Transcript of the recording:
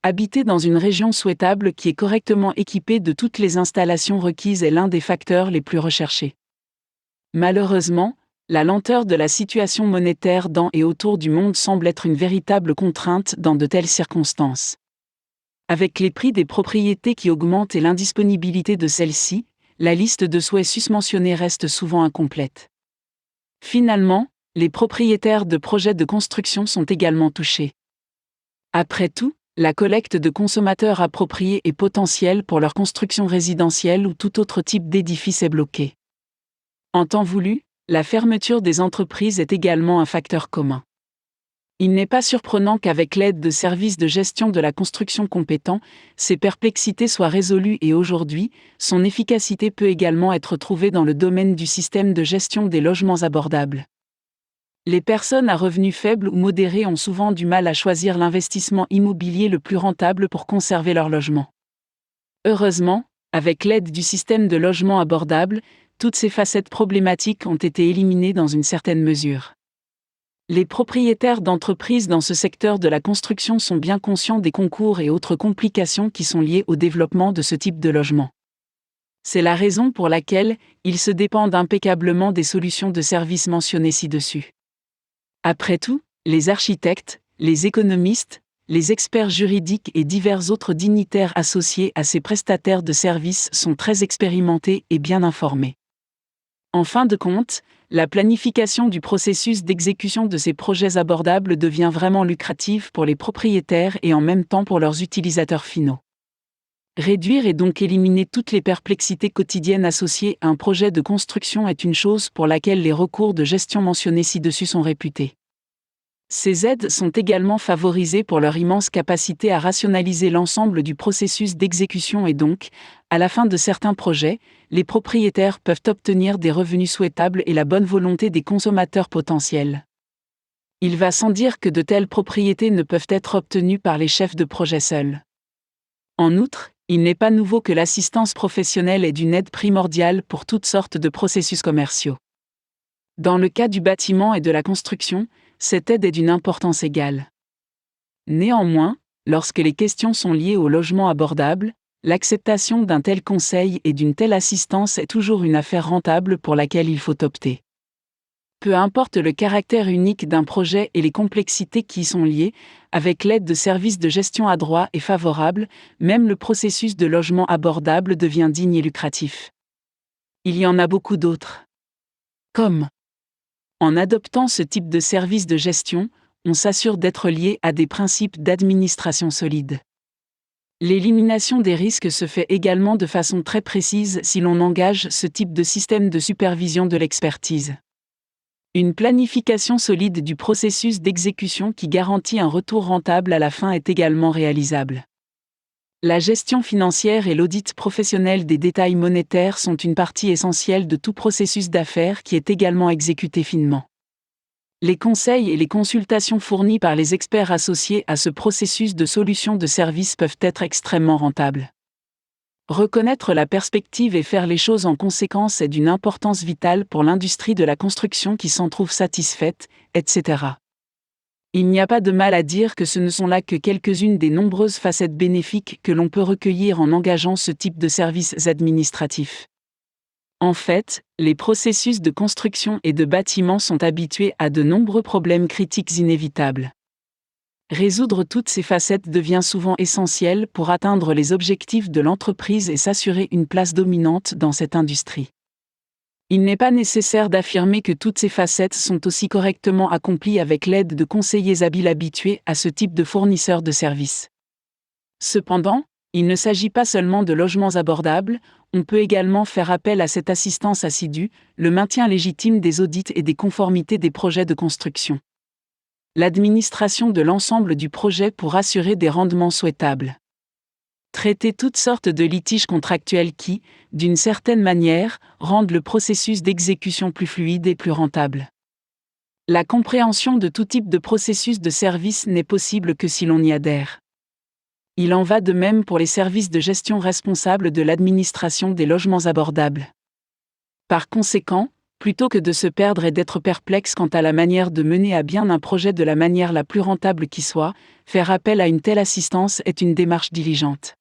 Habiter dans une région souhaitable qui est correctement équipée de toutes les installations requises est l'un des facteurs les plus recherchés. Malheureusement, la lenteur de la situation monétaire dans et autour du monde semble être une véritable contrainte dans de telles circonstances. Avec les prix des propriétés qui augmentent et l'indisponibilité de celles-ci, la liste de souhaits susmentionnés reste souvent incomplète. Finalement, les propriétaires de projets de construction sont également touchés. Après tout, la collecte de consommateurs appropriés et potentiels pour leur construction résidentielle ou tout autre type d'édifice est bloquée. En temps voulu, la fermeture des entreprises est également un facteur commun. Il n'est pas surprenant qu'avec l'aide de services de gestion de la construction compétents, ces perplexités soient résolues et aujourd'hui, son efficacité peut également être trouvée dans le domaine du système de gestion des logements abordables. Les personnes à revenus faibles ou modérés ont souvent du mal à choisir l'investissement immobilier le plus rentable pour conserver leur logement. Heureusement, avec l'aide du système de logement abordable, toutes ces facettes problématiques ont été éliminées dans une certaine mesure. Les propriétaires d'entreprises dans ce secteur de la construction sont bien conscients des concours et autres complications qui sont liées au développement de ce type de logement. C'est la raison pour laquelle ils se dépendent impeccablement des solutions de services mentionnées ci-dessus. Après tout, les architectes, les économistes, les experts juridiques et divers autres dignitaires associés à ces prestataires de services sont très expérimentés et bien informés. En fin de compte, la planification du processus d'exécution de ces projets abordables devient vraiment lucrative pour les propriétaires et en même temps pour leurs utilisateurs finaux. Réduire et donc éliminer toutes les perplexités quotidiennes associées à un projet de construction est une chose pour laquelle les recours de gestion mentionnés ci-dessus sont réputés. Ces aides sont également favorisées pour leur immense capacité à rationaliser l'ensemble du processus d'exécution et donc, à la fin de certains projets, les propriétaires peuvent obtenir des revenus souhaitables et la bonne volonté des consommateurs potentiels. Il va sans dire que de telles propriétés ne peuvent être obtenues par les chefs de projet seuls. En outre, il n'est pas nouveau que l'assistance professionnelle est d'une aide primordiale pour toutes sortes de processus commerciaux. Dans le cas du bâtiment et de la construction, cette aide est d'une importance égale. Néanmoins, lorsque les questions sont liées au logement abordable, l'acceptation d'un tel conseil et d'une telle assistance est toujours une affaire rentable pour laquelle il faut opter. Peu importe le caractère unique d'un projet et les complexités qui y sont liées, avec l'aide de services de gestion adroits et favorables, même le processus de logement abordable devient digne et lucratif. Il y en a beaucoup d'autres. Comme en adoptant ce type de service de gestion, on s'assure d'être lié à des principes d'administration solides. L'élimination des risques se fait également de façon très précise si l'on engage ce type de système de supervision de l'expertise. Une planification solide du processus d'exécution qui garantit un retour rentable à la fin est également réalisable. La gestion financière et l'audit professionnel des détails monétaires sont une partie essentielle de tout processus d'affaires qui est également exécuté finement. Les conseils et les consultations fournis par les experts associés à ce processus de solution de service peuvent être extrêmement rentables. Reconnaître la perspective et faire les choses en conséquence est d'une importance vitale pour l'industrie de la construction qui s'en trouve satisfaite, etc. Il n'y a pas de mal à dire que ce ne sont là que quelques-unes des nombreuses facettes bénéfiques que l'on peut recueillir en engageant ce type de services administratifs. En fait, les processus de construction et de bâtiment sont habitués à de nombreux problèmes critiques inévitables. Résoudre toutes ces facettes devient souvent essentiel pour atteindre les objectifs de l'entreprise et s'assurer une place dominante dans cette industrie. Il n'est pas nécessaire d'affirmer que toutes ces facettes sont aussi correctement accomplies avec l'aide de conseillers habiles habitués à ce type de fournisseurs de services. Cependant, il ne s'agit pas seulement de logements abordables, on peut également faire appel à cette assistance assidue, le maintien légitime des audits et des conformités des projets de construction. L'administration de l'ensemble du projet pour assurer des rendements souhaitables. Traiter toutes sortes de litiges contractuels qui, d'une certaine manière, rendent le processus d'exécution plus fluide et plus rentable. La compréhension de tout type de processus de service n'est possible que si l'on y adhère. Il en va de même pour les services de gestion responsables de l'administration des logements abordables. Par conséquent, Plutôt que de se perdre et d'être perplexe quant à la manière de mener à bien un projet de la manière la plus rentable qui soit, faire appel à une telle assistance est une démarche diligente.